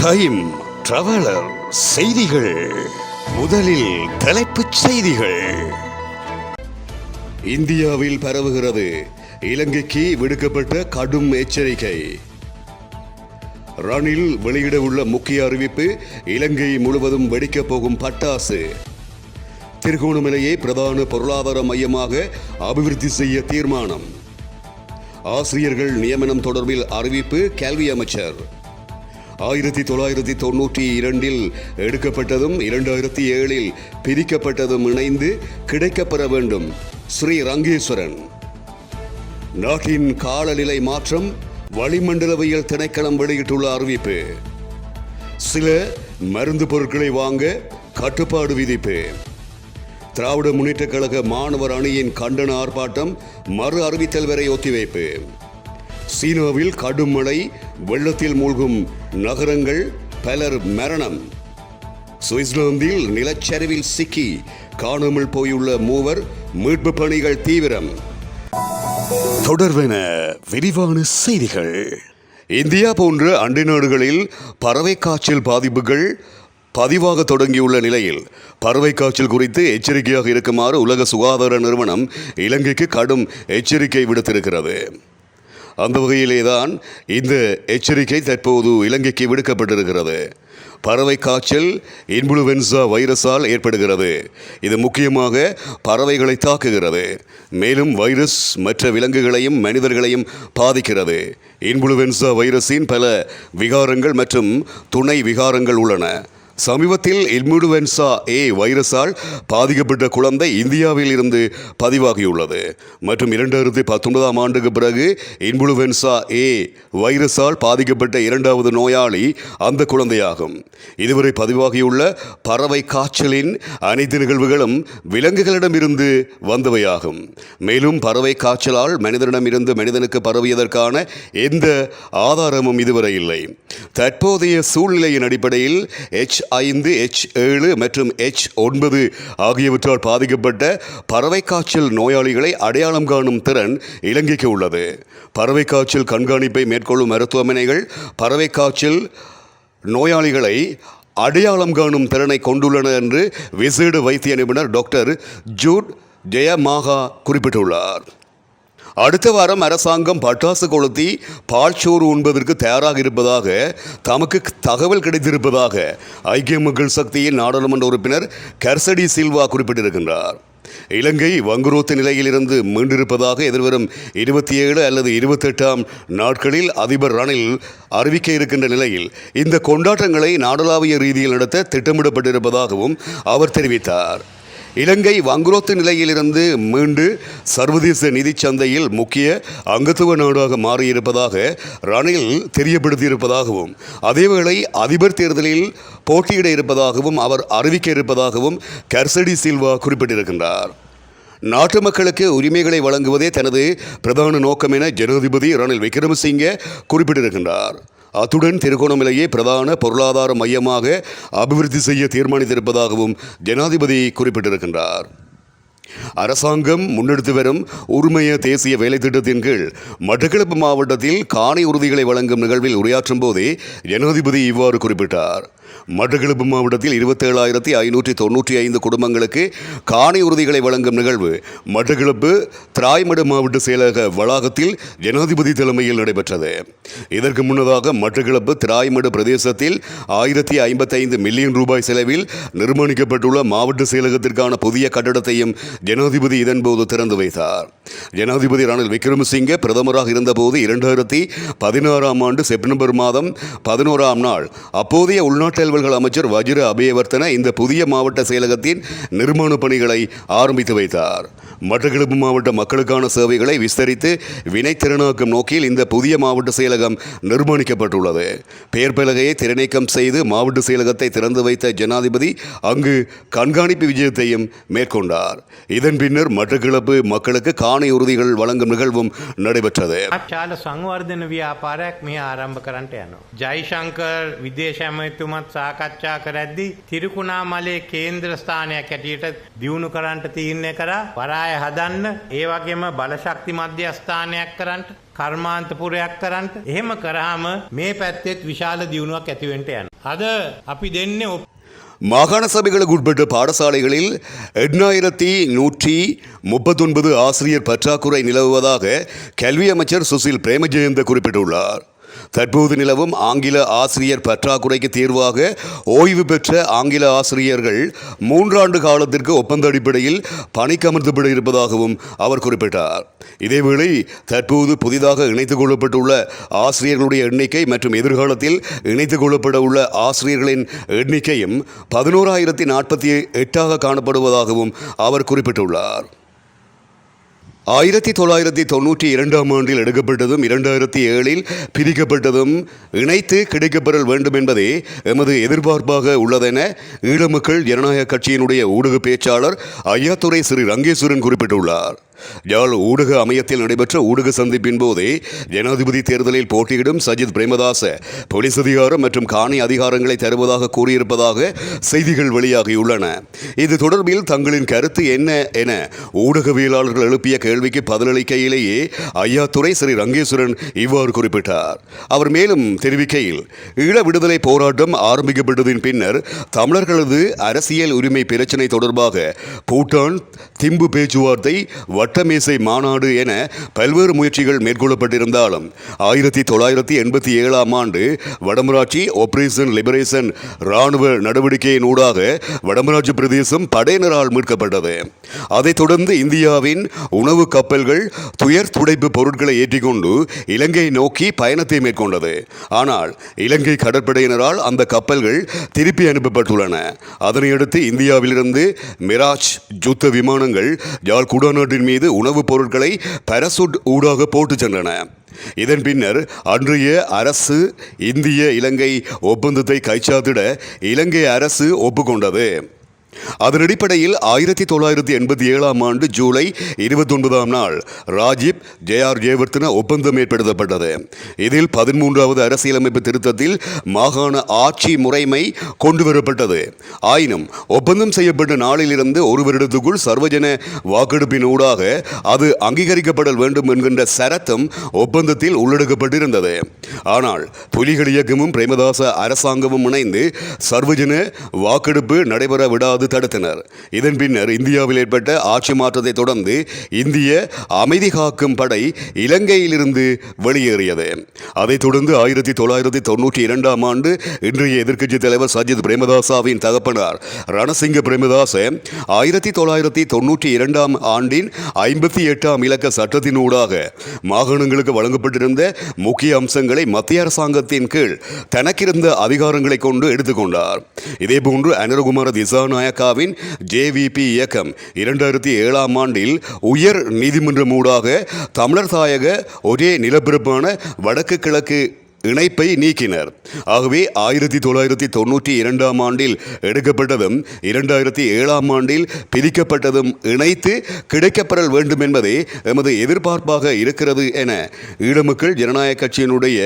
Time traveller செய்திகள். முதலில் தலைப்புச் செய்திகள். இந்தியாவில் பரவுகிறது, இலங்கைக்கு விடுக்கப்பட்ட கடும் எச்சரிக்கை. ரணில் வெளியிட உள்ள முக்கிய அறிவிப்பு, இலங்கை முழுவதும் வெடிக்கப் போகும் பட்டாசு. திருகோணமலையை பிரதான பொருளாதார மையமாக அபிவிருத்தி செய்ய தீர்மானம். ஆசிரியர்கள் நியமனம் தொடர்பில் அறிவிப்பு கல்வி அமைச்சர். 1992 எடுக்கப்பட்டதும் 2007 பிரிக்கப்பட்டதும் இணைந்து கிடைக்கப்பெற வேண்டும். ஸ்ரீ ரங்கேஸ்வரன். நாட்டின் காலநிலை மாற்றம், வளிமண்டலவியல் திணைக்களம் வெளியிட்டுள்ள அறிவிப்பு. சில மருந்து பொருட்களை வாங்க கட்டுப்பாடு விதிப்பு. திராவிட முன்னேற்றக் கழக மாணவர் அணியின் கண்டன ஆர்ப்பாட்டம் மறு அறிவித்தல் வரை ஒத்திவைப்பு. சீனாவில் கடும் மழை, வெள்ளத்தில் மூழ்கும் நகரங்கள், பலர் மரணம். சுவிட்சர்லாந்தில் நிலச்சரிவில் சிக்கி காணாமல் போயுள்ள மூவர், மீட்பு பணிகள் தீவிரம். தொடர்வென விரிவான செய்திகள். இந்தியா போன்ற அண்டை நாடுகளில் பறவை காய்ச்சல் பாதிப்புகள் பதிவாக தொடங்கியுள்ள நிலையில் பறவை காய்ச்சல் குறித்து எச்சரிக்கையாக இருக்குமாறு உலக சுகாதார நிறுவனம் இலங்கைக்கு கடும் எச்சரிக்கை விடுத்திருக்கிறது. அந்த வகையிலேதான் இந்த எச்சரிக்கை தற்போது இலங்கைக்கு விடுக்கப்பட்டிருக்கிறது. பறவை காய்ச்சல் இன்ஃப்ளூவென்சா வைரஸால் ஏற்படுகிறது. இது முக்கியமாக பறவைகளை தாக்குகிறது. மேலும் வைரஸ் மற்ற விலங்குகளையும் மனிதர்களையும் பாதிக்கிறது. இன்ஃப்ளூவென்சா வைரஸின் பல விகாரங்கள் மற்றும் துணை விகாரங்கள் உள்ளன. சமீபத்தில் இன்ஃப்ளூவென்சா ஏ வைரஸால் பாதிக்கப்பட்ட குழந்தை இந்தியாவில் இருந்து பதிவாகியுள்ளது மற்றும் 2019 ஆண்டுக்கு பிறகு இன்ஃப்ளூவென்சா ஏ வைரஸால் பாதிக்கப்பட்ட இரண்டாவது நோயாளி அந்த குழந்தையாகும். இதுவரை பதிவாகியுள்ள பறவை காய்ச்சலின் அனைத்து நிகழ்வுகளும் விலங்குகளிடமிருந்து வந்தவையாகும். மேலும் பறவை காய்ச்சலால் மனிதனிடமிருந்து மனிதனுக்கு பரவியதற்கான எந்த ஆதாரமும் இதுவரை இல்லை. தற்போதைய சூழ்நிலையின் அடிப்படையில் H5, H7 மற்றும் H9 ஆகியவற்றால் பாதிக்கப்பட்ட பறவை காய்ச்சல் நோயாளிகளை அடையாளம் காணும் திறன் இலங்கைக்கு உள்ளது. பறவை காய்ச்சல் கண்காணிப்பை மேற்கொள்ளும் மருத்துவமனைகள் பறவை காய்ச்சல் நோயாளிகளை அடையாளம் காணும் திறனை கொண்டுள்ளன என்று விசேட வைத்திய நிபுணர் டாக்டர் ஜூட் ஜெயமாகா குறிப்பிட்டுள்ளார். அடுத்த வாரம் அரசாங்கம் பட்டாசு கொளுத்தி பால்சோறு உண்பதற்கு தயாராக இருப்பதாக தமக்கு தகவல் கிடைத்திருப்பதாக ஐக்கிய மக்கள் சக்தியின் நாடாளுமன்ற உறுப்பினர் கர்சடி சில்வா குறிப்பிட்டிருக்கின்றார். இலங்கை வங்குரோத்து நிலையிலிருந்து மீண்டிருப்பதாக எதிர்வரும் 27 அல்லது 28 நாட்களில் அதிபர் ரணில் அறிவிக்க இருக்கின்ற நிலையில் இந்த கொண்டாட்டங்களை நாடளாவிய ரீதியில் நடத்த திட்டமிடப்பட்டிருப்பதாகவும் அவர் தெரிவித்தார். இலங்கை வங்குரோத்து நிலையிலிருந்து மீண்டு சர்வதேச நிதி சந்தையில் முக்கிய அங்கத்துவ நாடாக மாறியிருப்பதாக ரணில் தெரியப்படுத்தியிருப்பதாகவும் அதேவேளை அதிபர் தேர்தலில் போட்டியிட இருப்பதாகவும் அவர் அறிவிக்க இருப்பதாகவும் கர்சடி சில்வா குறிப்பிட்டிருக்கின்றார். நாட்டு மக்களுக்கு உரிமைகளை வழங்குவதே தனது பிரதான நோக்கம் என ஜனாதிபதி ரணில் விக்ரமசிங்கே குறிப்பிட்டிருக்கின்றார். அத்துடன் திருகோணமலையை பிரதான பொருளாதார மையமாக அபிவிருத்தி செய்ய தீர்மானித்திருப்பதாகவும் ஜனாதிபதி குறிப்பிட்டிருக்கின்றார். அரசாங்கம் முன்னெடுத்து வரும் உரிமைய தேசிய வேலை திட்டத்தின் கீழ் மட்டக்களப்பு மாவட்டத்தில் காணி உறுதிகளை வழங்கும் நிகழ்வில் உரையாற்றும் போதே ஜனாதிபதி இவ்வாறு குறிப்பிட்டார். மட்டக்களப்பு மாவட்டத்தில் 27,595 குடும்பங்களுக்கு காணி உறுதிகளை வழங்கும் நிகழ்வு மட்டக்களப்பு திராய்மடு மாவட்ட செயலக வளாகத்தில் ஜனாதிபதி தலைமையில் நடைபெற்றது. இதற்கு முன்னதாக மட்டக்களப்பு திராய்மடு பிரதேசத்தில் 1055 மில்லியன் ரூபாய் செலவில் நிர்மாணிக்கப்பட்டுள்ள மாவட்ட செயலகத்திற்கான புதிய கட்டடத்தையும் ஜனாதிபதி இதன்போது திறந்து வைத்தார். ஜனாதிபதி ரணில் விக்ரமசிங்கே பிரதமராக இருந்தபோது 2016 ஆண்டு செப்டம்பர் மாதம் 11 அப்போதைய உள்நாட்டு அலுவல்கள் அமைச்சர் வஜிர அபேவர்த்தன இந்த புதிய மாவட்ட செயலகத்தின் நிர்மாண பணிகளை ஆரம்பித்து வைத்தார். மட்டக்களப்பு மாவட்ட மக்களுக்கான சேவைகளை விஸ்தரித்து வினைத்திறனாக்கும் நோக்கில் இந்த புதிய மாவட்ட செயலகம் நிர்மாணிக்கப்பட்டுள்ளது. பெயர் பலகையை திறநீக்கம் செய்து மாவட்ட செயலகத்தை திறந்து வைத்த ஜனாதிபதி அங்கு கண்காணிப்பு விஜயத்தையும் மேற்கொண்டார். இதன் பின்னர் மட்டக்களப்பு மக்களுக்கு காணி உறுதிகள் வழங்கும் நிகழ்வும் நடைபெற்றது. සංවර්ධන ව්‍යාපාරයක් මේ ආරම්භ කරන්නට යනවා. ජයශංකර් විදේශ ඇමතිතුමත් සාකච්ඡා කරද්දී තිරිකුණාමලේ කේන්ද්‍ර ස්ථානයක් ඇටියට දියුණු කරන්නට තීරණය කරා. වරාය හදන්න, ඒ වගේම බලශක්ති මධ්‍යස්ථානයක් කරන්නට, කර්මාන්තපුරයක් කරන්නට. එහෙම කරාම මේ පැත්තෙත් විශාල දියුණුවක් ඇති වෙන්න යනවා. අද අපි දෙන්නේ மாகாண சபைகளுக்கு உட்பட்ட பாடசாலைகளில் 8139 ஆசிரியர் பற்றாக்குறை நிலவுவதாக கல்வி அமைச்சர் சுசில் பிரேமஜெயந்த குறிப்பிட்டுள்ளார். தற்போது நிலவும் ஆங்கில ஆசிரியர் பற்றாக்குறைக்கு தீர்வாக ஓய்வு பெற்ற ஆங்கில ஆசிரியர்கள் 3 ஆண்டு காலத்திற்கு ஒப்பந்த அடிப்படையில் பணிக்கமர்த்தப்பட இருப்பதாகவும் அவர் குறிப்பிட்டார். இதேவேளை தற்போது புதிதாக இணைத்துக் கொள்ளப்பட்டுள்ள ஆசிரியர்களுடைய எண்ணிக்கை மற்றும் எதிர்காலத்தில் இணைத்துக் கொள்ளப்பட உள்ள ஆசிரியர்களின் எண்ணிக்கையும் 11,048 காணப்படுவதாகவும் அவர் குறிப்பிட்டுள்ளார். 1992 ஆண்டில் எடுக்கப்பட்டதும் 2007 பிரிக்கப்பட்டதும் இணைத்து கிடைக்கப்பெறல் வேண்டும் என்பதே எமது எதிர்பார்ப்பாக உள்ளதென ஈழமக்கள் ஜனநாயக கட்சியினுடைய ஊடக பேச்சாளர் ஐயாத்துரை ஸ்ரீ ரங்கேஸ்வரன் குறிப்பிட்டுள்ளார். யாழ் ஊடக அமையத்தில் நடைபெற்ற ஊடக சந்திப்பின் போதே ஜனாதிபதி தேர்தலில் போட்டியிடும் சஜித் பிரேமதாச போலீஸ் அதிகாரம் மற்றும் காணி அதிகாரங்களை தருவதாக கூறியிருப்பதாக செய்திகள் வெளியாகியுள்ளன. இது தொடர்பில் தங்களின் கருத்து என்ன என ஊடகவியலாளர்கள் எழுப்பிய கேள்விக்கு பதிலளிக்கையிலேயே ஐயாத்துரை ஸ்ரீ ரங்கேஸ்வரன் இவ்வாறு குறிப்பிட்டார். அவர் மேலும் தெரிவிக்கையில், ஈழ விடுதலை போராட்டம் ஆரம்பிக்கப்பட்டதின் பின்னர் தமிழர்களது அரசியல் உரிமை பிரச்சினை தொடர்பாக பூட்டான் திம்பு பேச்சுவார்த்தை வட்டமேசை மாநாடு என பல்வேறு முயற்சிகள் மேற்கொள்ளப்பட்டிருந்தாலும் 1987 ஆண்டு வடமராட்சி ஆபரேஷன் லிபரேஷன் இராணுவ நடவடிக்கையின் ஊடாக வடமராட்சி பிரதேசம் படையினரால் மீட்கப்பட்டது. அதைத் தொடர்ந்து இந்தியாவின் உணவு கப்பல்கள் துயர் துடைப்பு பொருட்களை ஏற்றிக்கொண்டு இலங்கை நோக்கி பயணத்தை மேற்கொண்டது. ஆனால் இலங்கை கடற்படையினரால் அந்த கப்பல்கள் திருப்பி அனுப்பப்பட்டுள்ளன. அதனையடுத்து இந்தியாவிலிருந்து மிராஜ் யுத்த விமானங்கள் யாழ் குடாநாட்டின் மீது உணவுப் பொருட்களை பாராசூட் ஊடாக போட்டு சென்றன. இதன் பின்னர் அன்றைய அரசு இந்திய இலங்கை ஒப்பந்தத்தை கைச்சாத்திட இலங்கை அரசு ஒப்புக்கொண்டது. அதன் அடிப்படையில் 1987 ஆண்டு ஜூலை 29 நாள் ராஜீவ் ஜேஆர் ஜெயவர்தன ஒப்பந்தம் ஏற்படுத்தப்பட்டது. இதில் 13வது அரசியலமைப்பு திருத்தத்தில் மாகாண ஆட்சி முறைமை கொண்டுவரப்பட்டது. ஆயினும் ஒப்பந்தம் செய்யப்பட்ட நாளிலிருந்து ஒரு வருடத்துக்குள் சர்வஜன வாக்கெடுப்பின் ஊடாக அது அங்கீகரிக்கப்பட வேண்டும் என்கின்ற சரத்தும் ஒப்பந்தத்தில் உள்ளடக்கப்பட்டிருந்தது. ஆனால் புலிகள் இயக்கமும் பிரேமதாச அரசாங்கமும் இணைந்து சர்வஜன வாக்கெடுப்பு நடைபெற விடாது தடுத்தனர். இதன் பின்னர் இந்தியாவில் ஏற்பட்ட ஆட்சி மாற்றத்தை தொடர்ந்து இந்திய அமைதி காக்கும் படை இலங்கையிலிருந்து வெளியேறியது. அதைத் தொடர்ந்து 1992 ஆண்டு இன்றைய எதிர்க்கட்சித் தலைவர் சஜித் பிரேமதாசாவின் தகப்பனார் ரணசிங்க பிரேமதாச 1992 ஆண்டின் 58 இலக்க சட்டத்தின் ஊடாக மாகாணங்களுக்கு வழங்கப்பட்டிருந்த முக்கிய அம்சங்களை மத்திய அரசாங்கத்தின் கீழ் தனக்கிருந்த அதிகாரங்களை கொண்டு எடுத்துக்கொண்டார். இதேபோன்று அனுரகுமார திசாநாயக்காவின் JVP இயக்கம் 2007 ஆண்டில் உயர் நீதிமன்றம் ஊடாக தமிழர் தாயக ஒரே நிலப்பரப்பான வடக்கு கிழக்கு இணைப்பை நீக்கினர். ஆகவே 1992 ஆண்டில் எடுக்கப்பட்டதும் 2007 ஆண்டில் பிரிக்கப்பட்டதும் இணைத்து கிடைக்கப்பெறல் வேண்டும் என்பதே எமது எதிர்பார்ப்பாக இருக்கிறது என ஈழமக்கள் ஜனநாயக கட்சியினுடைய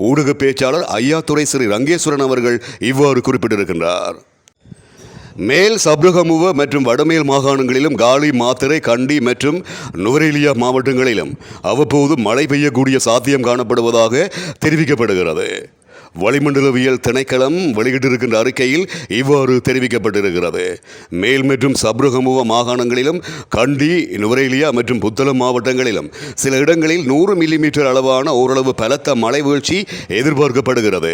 ஊடக பேச்சாளர் ஐயாத்துரை ஸ்ரீ ரங்கேஸ்வரன் அவர்கள் இவ்வாறு குறிப்பிட்டிருக்கின்றார். மேல் சப்ரகமுவ மற்றும் வடமேல் மாகாணங்களிலும் காலி மாத்தறை கண்டி மற்றும் நுவரெலியா மாவட்டங்களிலும் அவ்வப்போது மழை பெய்யக்கூடிய சாத்தியம் காணப்படுவதாக தெரிவிக்கப்படுகிறது. வளிமண்டலவியல் திணைக்களம் வெளியிட்டிருக்கின்ற அறிக்கையில் இவ்வாறு தெரிவிக்கப்பட்டிருக்கிறது. மேல் மற்றும் சப்ரகமுவ மாகாணங்களிலும் கண்டி நுவரெலியா மற்றும் புத்தளம் மாவட்டங்களிலும் சில இடங்களில் 100 மில்லிமீட்டர் அளவான ஓரளவு பலத்த மழை வீழ்ச்சி எதிர்பார்க்கப்படுகிறது.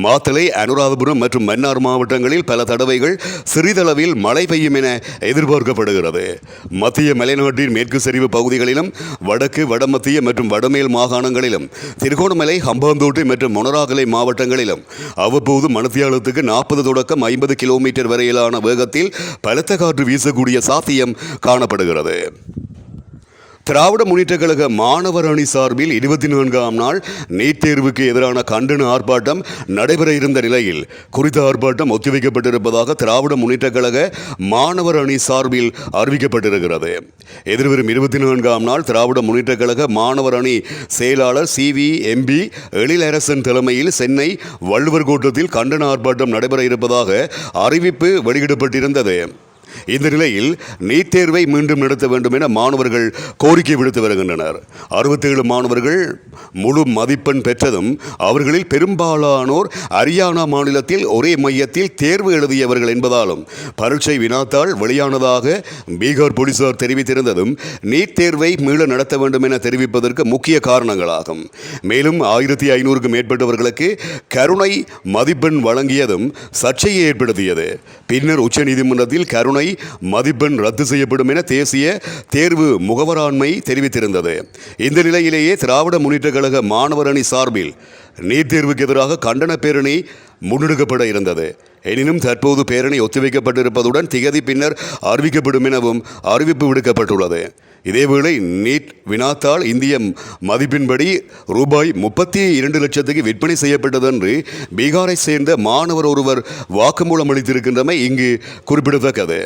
மாத்தளை அனுராதபுரம் மற்றும் மன்னார் மாவட்டங்களில் பல தடவைகள் சிறிதளவில் மழை பெய்யும் என எதிர்பார்க்கப்படுகிறது. மத்திய மலைநாட்டின் மேற்கு சரிவு பகுதிகளிலும் வடக்கு வடமத்திய மற்றும் வடமேல் மாகாணங்களிலும் திருகோணமலை ஹம்பாந்தோட்டை மற்றும் மொனராகலை மாவட்டங்களிலும் அவ்வப்போது மணித்தியாலத்துக்கு 40 தொடக்கம் 50 கிலோமீட்டர் வரையிலான வேகத்தில் பலத்த காற்று வீசக்கூடிய சாத்தியம் காணப்படுகிறது. திராவிட முன்னேற்றக் கழக மாணவர் அணி சார்பில் 24ஆம் நாள் நீட் தேர்வுக்கு எதிரான கண்டன ஆர்ப்பாட்டம் நடைபெற இருந்த நிலையில் குறித்த ஆர்ப்பாட்டம் ஒத்திவைக்கப்பட்டிருப்பதாக திராவிட முன்னேற்றக் கழக மாணவர் அணி சார்பில் அறிவிக்கப்பட்டிருக்கிறது. எதிர்வரும் 24ஆம் நாள் திராவிட முன்னேற்றக் கழக மாணவர் அணி செயலாளர் CVMB எழிலரசன் தலைமையில் சென்னை வள்ளுவர் கோட்டத்தில் கண்டன ஆர்ப்பாட்டம் நடைபெற இருப்பதாக அறிவிப்பு வெளியிடப்பட்டிருந்தது. இந்த நிலையில் நீட் தேர்வை மீண்டும் நடத்த வேண்டும் என மாணவர்கள் கோரிக்கை விடுத்து வருகின்றனர். 67 மாணவர்கள் முழு மதிப்பெண் பெற்றதும் அவர்களில் பெரும்பாலானோர் ஹரியானா மாநிலத்தில் ஒரே மையத்தில் தேர்வு எழுதியவர்கள் என்பதாலும் பரீட்சை வினாத்தாள் வெளியானதாக பீகார் போலீசார் தெரிவித்திருந்ததும் நீட் தேர்வை மீள நடத்த வேண்டும் என தெரிவிப்பதற்கு முக்கிய காரணங்களாகும். மேலும் 1500க்கும் மேற்பட்டவர்களுக்கு கருணை மதிப்பெண் வழங்கியதும் சர்ச்சையை ஏற்படுத்தியது. பின்னர் உச்சநீதிமன்றத்தில் கருணை மதிப்பெண் ரத்து செய்யப்படும் என தேசிய தேர்வு முகவராண்மை தெரிவித்திருந்தது. இந்த நிலையிலேயே திராவிட முன்னேற்ற கழக மாணவர் அணி சார்பில் நீட் தேர்வுக்கு எதிராக கண்டன பேரணி முன்னெடுக்கப்பட இருந்தது. எனினும் தற்போது பேரணி ஒத்திவைக்கப்பட்டிருப்பதுடன் திகதி பின்னர் அறிவிக்கப்படும் எனவும் அறிவிப்பு விடுக்கப்பட்டுள்ளது. இதேவேளை நீட் வினாத்தாள் இந்திய மதிப்பின்படி ரூபாய் 32 லட்சத்துக்கு விற்பனை செய்யப்பட்டது என்று பீகாரை சேர்ந்த மாணவர் ஒருவர் வாக்குமூலம் அளித்திருக்கின்றமை இங்கு குறிப்பிடத்தக்கது.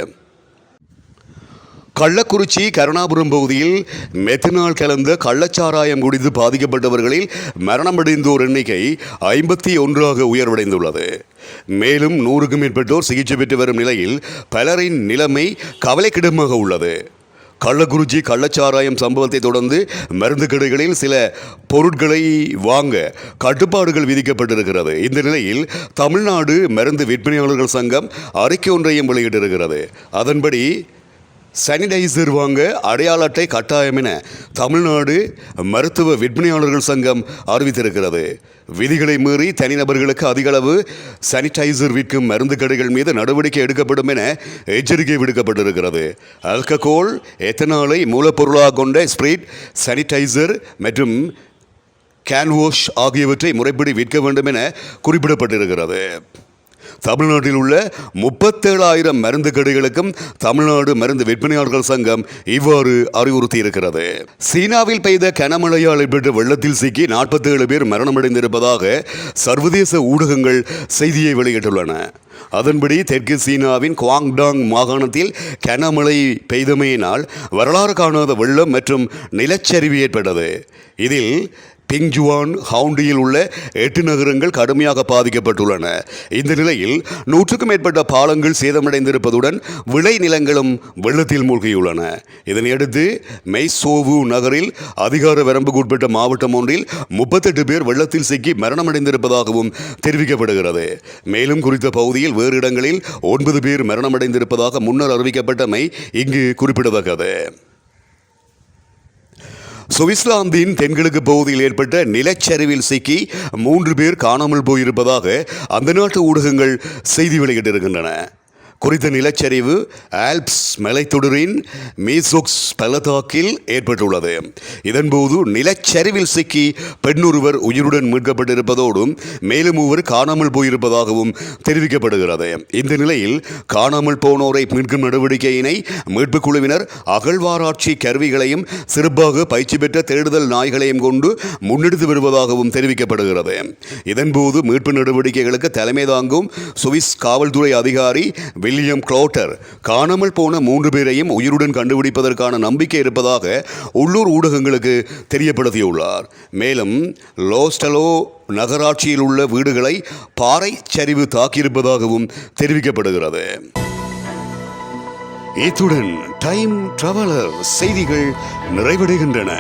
கள்ளக்குறிச்சி கருணாபுரம் பகுதியில் மெத்தனால் கலந்த கள்ளச்சாராயம் குடித்து பாதிக்கப்பட்டவர்களில் மரணமடைந்தோர் எண்ணிக்கை 51ஆக உயர்வடைந்துள்ளது. மேலும் 100க்கும் மேற்பட்டோர் சிகிச்சை பெற்று வரும் நிலையில் பலரின் நிலைமை கவலைக்கிடமாக உள்ளது. கள்ளக்குறிச்சி கள்ளச்சாராயம் சம்பவத்தை தொடர்ந்து மருந்து கடைகளில் சில பொருட்களை வாங்க கட்டுப்பாடுகள் விதிக்கப்பட்டிருக்கிறது. இந்த நிலையில் தமிழ்நாடு மருந்து விற்பனையாளர்கள் சங்கம் அறிக்கை ஒன்றையும் வெளியிட்டிருக்கிறது. அதன்படி சானிடைசர் வாங்க அடையாள அட்டை கட்டாயம் என தமிழ்நாடு மருத்துவ விற்பனையாளர்கள் சங்கம் அறிவித்திருக்கிறது. விதிகளை மீறி தனிநபர்களுக்கு அதிகளவு சானிடைசர் விற்கும் மருந்து கடைகள் மீது நடவடிக்கை எடுக்கப்படும் என எச்சரிக்கை விடுக்கப்பட்டிருக்கிறது. ஆல்கஹால், எத்தனாலை மூலப்பொருளாக கொண்ட ஸ்பிரிட், சானிடைசர் மற்றும் கேன்வாஷ் ஆகியவற்றை முறைப்படி விற்க வேண்டும் என குறிப்பிடப்பட்டிருக்கிறது. தமிழ்நாட்டில் உள்ள 37,000 மருந்து கடைகளுக்கும் தமிழ்நாடு மருந்து விற்பனையாளர்கள் சங்கம் இவ்வாறு அறிவுறுத்தி இருக்கிறது. சீனாவில் பெய்த கனமழையால் ஏற்பட்ட வெள்ளத்தில் சிக்கி 47 பேர் மரணமடைந்திருப்பதாக சர்வதேச ஊடகங்கள் செய்தியை வெளியிட்டுள்ளன. அதன்படி தெற்கு சீனாவின் குவாங்டாங் மாகாணத்தில் கனமழை பெய்தமையினால் வரலாறு காணாத வெள்ளம் மற்றும் நிலச்சரிவு ஏற்பட்டது. இதில் பிங்ஜுவான் ஹவுண்டியில் உள்ள 8 நகரங்கள் கடுமையாக பாதிக்கப்பட்டுள்ளன. இந்த நிலையில் 100க்கும் மேற்பட்ட பாலங்கள் சேதமடைந்திருப்பதுடன் விளை நிலங்களும் வெள்ளத்தில் மூழ்கியுள்ளன. இதனையடுத்து மெய்சோவு நகரில் அதிகார வரம்புக்குட்பட்ட மாவட்டம் ஒன்றில் 38 பேர் வெள்ளத்தில் சிக்கி மரணமடைந்திருப்பதாகவும் தெரிவிக்கப்படுகிறது. மேலும் குறித்த பகுதியில் வேறு இடங்களில் 9 பேர் மரணமடைந்திருப்பதாக முன்னர் அறிவிக்கப்பட்டமை இங்கு குறிப்பிடத்தக்கது. சுவிட்சர்லாந்தின் தென்கிழக்கு பகுதியில் ஏற்பட்ட நிலச்சரிவில் சிக்கி 3 பேர் காணாமல் போயிருப்பதாக அந்த நாட்டு ஊடகங்கள் செய்தி வெளியிட்டிருக்கின்றன. குறித்த நிலச்சரிவு ஆல்ப்ஸ் மலைத்தொடரின் மீசோக்ஸ் பள்ளத்தாக்கில் ஏற்பட்டுள்ளது. இதன்போது நிலச்சரிவில் சிக்கி பெண்ணொருவர் உயிருடன் மீட்கப்பட்டிருப்பதோடும் மேலும் 3 காணாமல் போயிருப்பதாகவும் தெரிவிக்கப்படுகிறது. இந்த நிலையில் காணாமல் போனோரை மீட்கும் நடவடிக்கையினை மீட்புக் குழுவினர் அகழ்வாராய்ச்சி கருவிகளையும் சிறப்பாக பயிற்சி பெற்ற தேடுதல் நாய்களையும் கொண்டு முன்னெடுத்து வருவதாகவும் தெரிவிக்கப்படுகிறது. இதன்போது மீட்பு நடவடிக்கைகளுக்கு தலைமை தாங்கும் சுவிஸ் காவல்துறை அதிகாரி வில்லியம் க்ளோட்டர் காணாமல் போன 3 பேரையும் உயிருடன் கண்டுபிடிப்பதற்கான நம்பிக்கை இருப்பதாக உள்ளூர் ஊடகங்களுக்கு தெரியப்படுத்தியுள்ளார். மேலும் லோஸ்டலோ நகராட்சியில் உள்ள வீடுகளை பாறை சரிவு தாக்கியிருப்பதாகவும் தெரிவிக்கப்படுகிறது. இத்துடன் டைம் டிராவலர் செய்திகள் நிறைவடைகின்றன.